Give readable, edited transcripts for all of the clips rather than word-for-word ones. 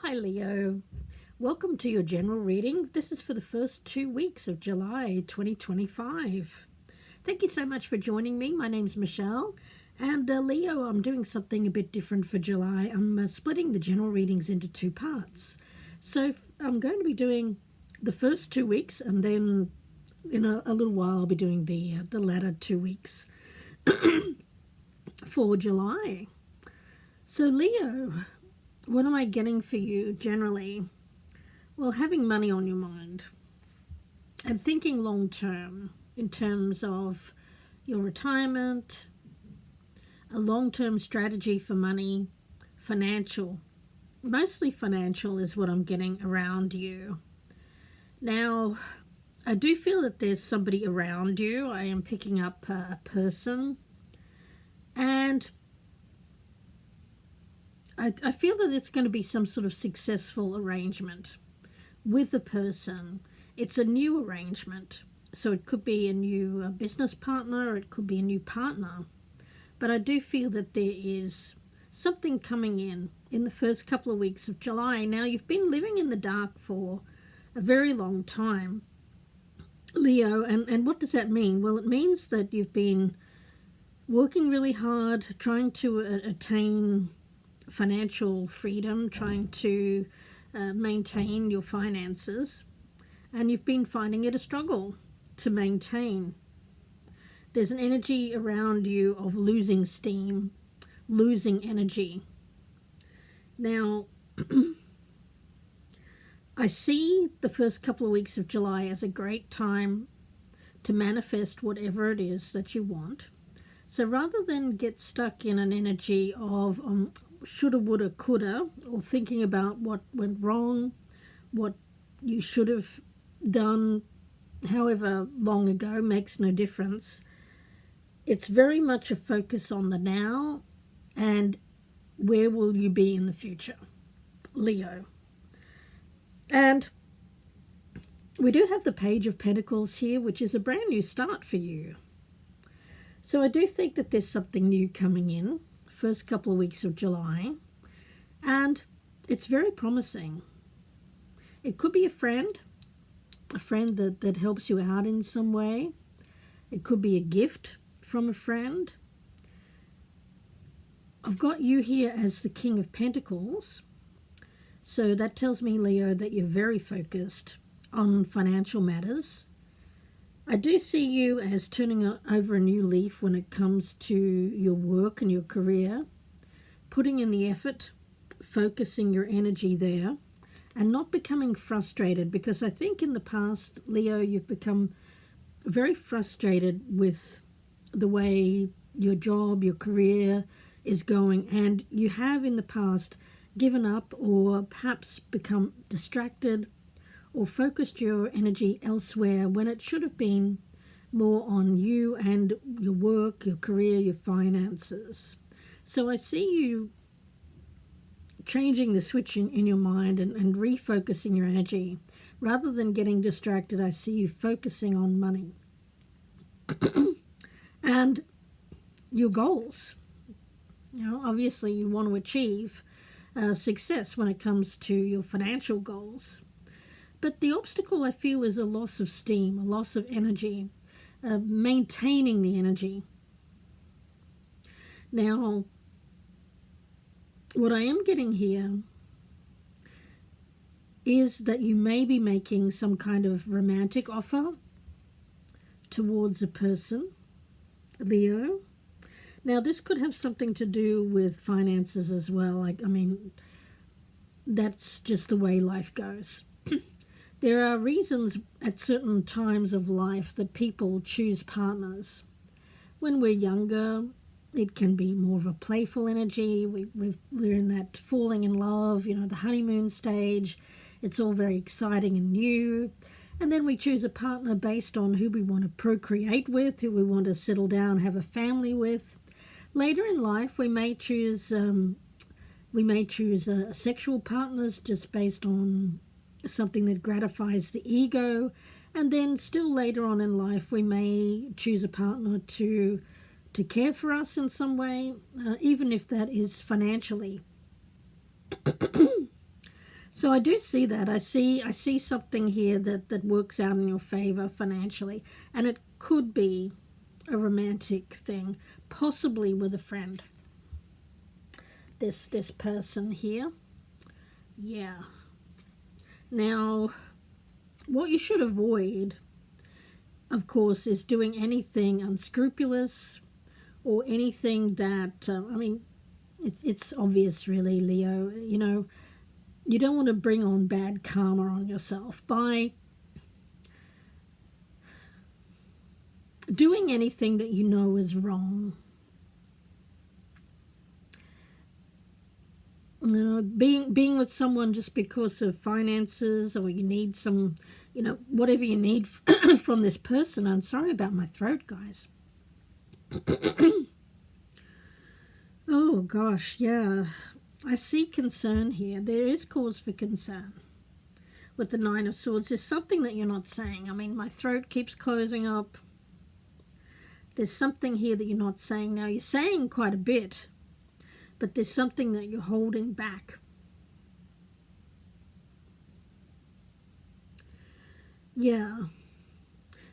Hi Leo, welcome to your general reading. This is for the first 2 weeks of July 2025. Thank you so much for joining me. My name's Michelle, and Leo, I'm doing something a bit different for July. I'm splitting the general readings into 2 parts. So I'm going to be doing the first 2 weeks, and then in a little while I'll be doing the latter 2 weeks for July. So Leo, what am I getting for you generally? Well, having money on your mind and thinking long term in terms of your retirement, a long-term strategy for money, financial. Mostly financial is what I'm getting around you. Now, I do feel that there's somebody around you. I am picking up a person, and I feel that it's going to be some sort of successful arrangement with the person. It's a new arrangement. So it could be a new business partner, or it could be a new partner. But I do feel that there is something coming in the first couple of weeks of July. Now, you've been living in the dark for a very long time, Leo. And what does that mean? Well, it means that you've been working really hard, trying to attain financial freedom, trying to maintain your finances, and you've been finding it a struggle to maintain. There's an energy around you of losing steam, losing energy. Now, I see the first couple of weeks of July as a great time to manifest whatever it is that you want. So rather than get stuck in an energy of shoulda, woulda, coulda, or thinking about what went wrong, what you should have done however long ago, makes no difference. It's very much a focus on the now and where will you be in the future, Leo. And we do have the Page of Pentacles here, which is a brand new start for you. So I do think that there's something new coming in first couple of weeks of July, and it's very promising. It could be a friend that helps you out in some way. It could be a gift from a friend. I've got you here as the King of Pentacles, so that tells me, Leo, that you're very focused on financial matters. I do see you as turning over a new leaf when it comes to your work and your career, putting in the effort, focusing your energy there, and not becoming frustrated, because I think in the past, Leo, you've become very frustrated with the way your job, your career is going, and you have in the past given up or perhaps become distracted or focused your energy elsewhere when it should have been more on you and your work, your career, your finances. So I see you changing the switch in your mind and refocusing your energy. Rather than getting distracted, I see you focusing on money and your goals. You know, obviously you want to achieve success when it comes to your financial goals. But the obstacle, I feel, is a loss of steam, a loss of energy, maintaining the energy. Now, what I am getting here is that you may be making some kind of romantic offer towards a person, Leo. Now, this could have something to do with finances as well. I mean, that's just the way life goes. There are reasons at certain times of life that people choose partners. When we're younger, it can be more of a playful energy. We're in that falling in love, you know, the honeymoon stage. It's all very exciting and new. And then we choose a partner based on who we want to procreate with, who we want to settle down, have a family with. Later in life, we may choose sexual partners just based on something that gratifies the ego. And then still later on in life, we may choose a partner to care for us in some way, even if that is financially. So I do see that. I see something here that works out in your favor financially, and it could be a romantic thing, possibly with a friend. This person here. Yeah. Now, what you should avoid, of course, is doing anything unscrupulous or anything that, it's obvious really, Leo. You don't want to bring on bad karma on yourself by doing anything that you know is wrong. Being with someone just because of finances, or you need some, whatever you need from this person. I'm sorry about my throat, guys. Oh gosh, yeah. I see concern here. There is cause for concern with the Nine of Swords. There's something that you're not saying. I mean, my throat keeps closing up. There's something here that you're not saying. Now, you're saying quite a bit, but there's something that you're holding back. Yeah.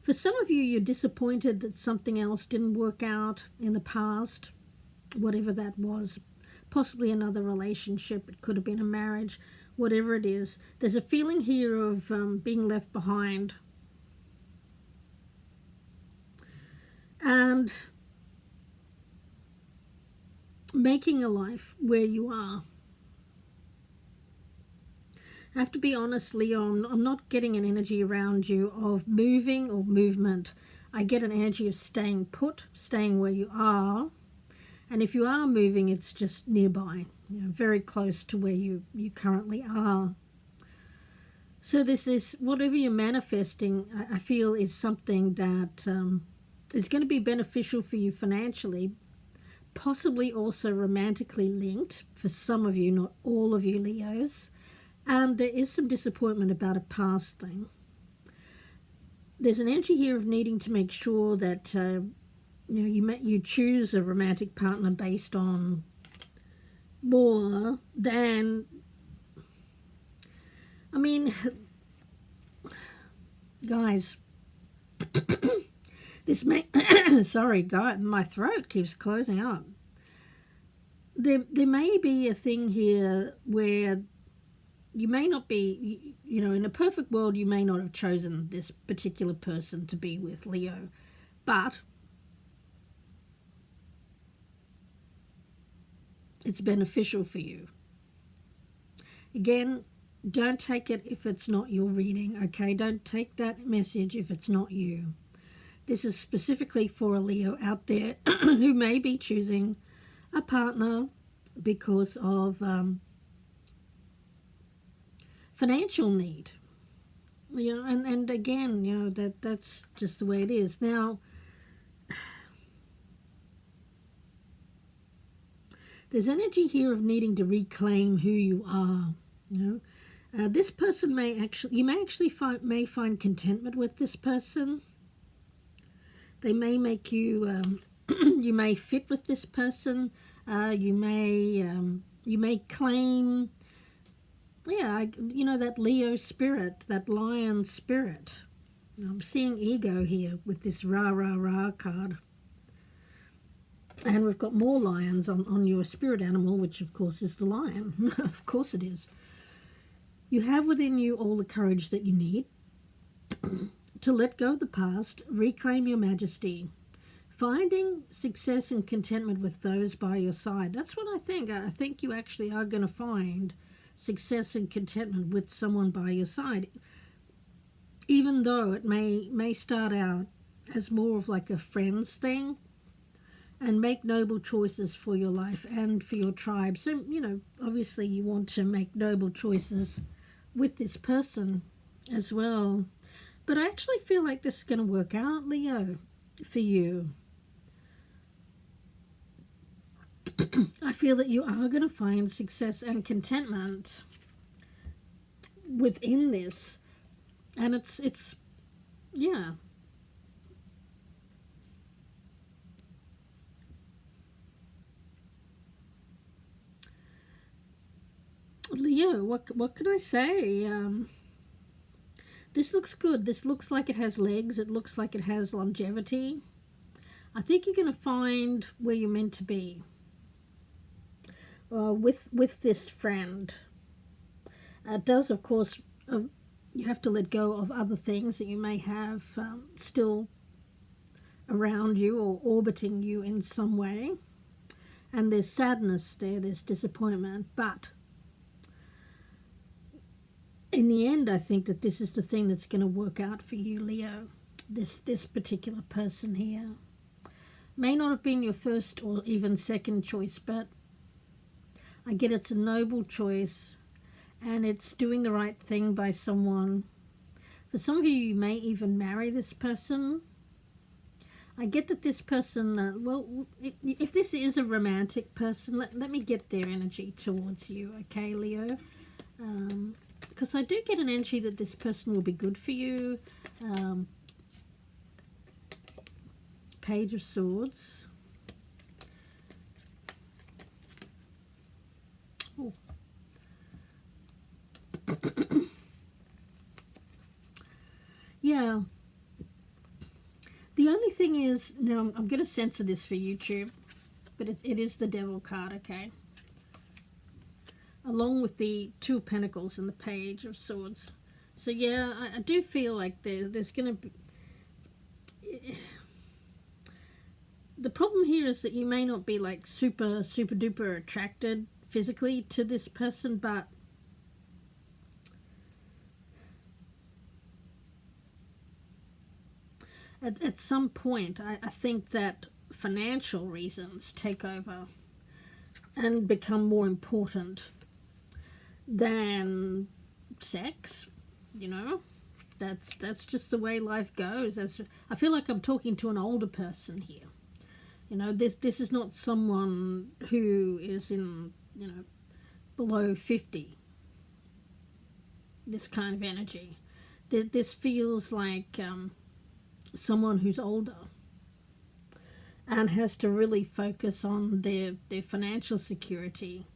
For some of you, you're disappointed that something else didn't work out in the past, whatever that was. Possibly another relationship. It could have been a marriage. Whatever it is. There's a feeling here of being left behind. And making a life where you are. I have to be honest, Leon, I'm not getting an energy around you of moving or movement. I get an energy of staying put, staying where you are. And if you are moving, it's just nearby, very close to where you currently are. So this is, whatever you're manifesting, I feel is something that is going to be beneficial for you financially, possibly also romantically linked for some of you, not all of you Leos. And there is some disappointment about a past thing. There's an energy here of needing to make sure that you choose a romantic partner based on more than, guys, this may, sorry, guys, my throat keeps closing up. There may be a thing here where you may not be, in a perfect world, you may not have chosen this particular person to be with, Leo, but it's beneficial for you. Again, don't take it if it's not your reading, okay? Don't take that message if it's not you. This is specifically for a Leo out there who may be choosing a partner because of financial need. And again, that's just the way it is. Now, there's energy here of needing to reclaim who you are. This person you may actually find contentment with this person. They may make you, you may fit with this person. You may claim, that Leo spirit, that lion spirit. I'm seeing ego here with this rah, rah, rah card. And we've got more lions on your spirit animal, which of course is the lion. Of course it is. You have within you all the courage that you need to let go of the past, reclaim your majesty, finding success and contentment with those by your side. That's what I think. I think you actually are going to find success and contentment with someone by your side, even though it may start out as more of like a friends thing. And make noble choices for your life and for your tribe. So, obviously you want to make noble choices with this person as well. But I actually feel like this is going to work out, Leo, for you. I feel that you are going to find success and contentment within this. And it's yeah. Leo, what could I say? This looks good. This looks like it has legs. It looks like it has longevity. I think you're going to find where you're meant to be with this friend. It does, of course, you have to let go of other things that you may have still around you or orbiting you in some way. And there's sadness there, there's disappointment, but in the end, I think that this is the thing that's going to work out for you, Leo. This particular person here may not have been your first or even second choice, but I get it's a noble choice and it's doing the right thing by someone. For some of you, you may even marry this person. I get that this person, well, if this is a romantic person, let me get their energy towards you, okay, Leo? Because I do get an energy that this person will be good for you. Page of Swords. Oh. Yeah. The only thing is, now I'm going to censor this for YouTube, but it is the Devil card, okay? Along with the Two of Pentacles and the Page of Swords. So yeah, I do feel like there's going to be... The problem here is that you may not be like super duper attracted physically to this person, but at some point I think that financial reasons take over and become more important than sex, you know. That's just the way life goes. I feel like I'm talking to an older person here. You know, this is not someone who is in, you know, below 50. This kind of energy. This feels like someone who's older and has to really focus on their financial security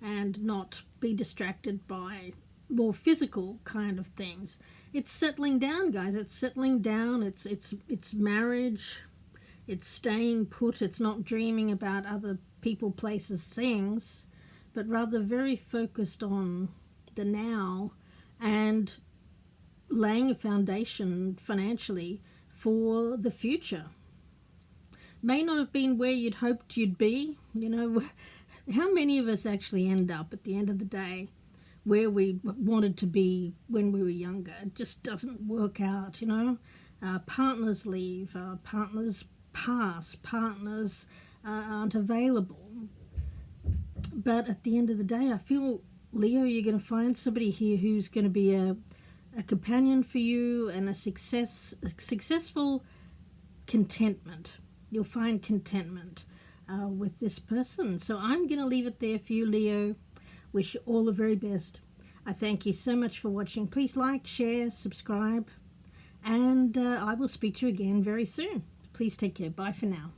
and not be distracted by more physical kind of things. It's settling down, guys. It's settling down. It's marriage. It's staying put. It's not dreaming about other people, places, things, but rather very focused on the now and laying a foundation financially for the future. May not have been where you'd hoped you'd be. You know, how many of us actually end up at the end of the day where we wanted to be when we were younger? It just doesn't work out, you know. Partners leave, partners pass, partners aren't available. But at the end of the day, I feel, Leo, you're going to find somebody here who's going to be a companion for you and a successful contentment. You'll find contentment with this person. So I'm going to leave it there for you, Leo. Wish you all the very best. I thank you so much for watching. Please like, share, subscribe, and I will speak to you again very soon. Please take care. Bye for now.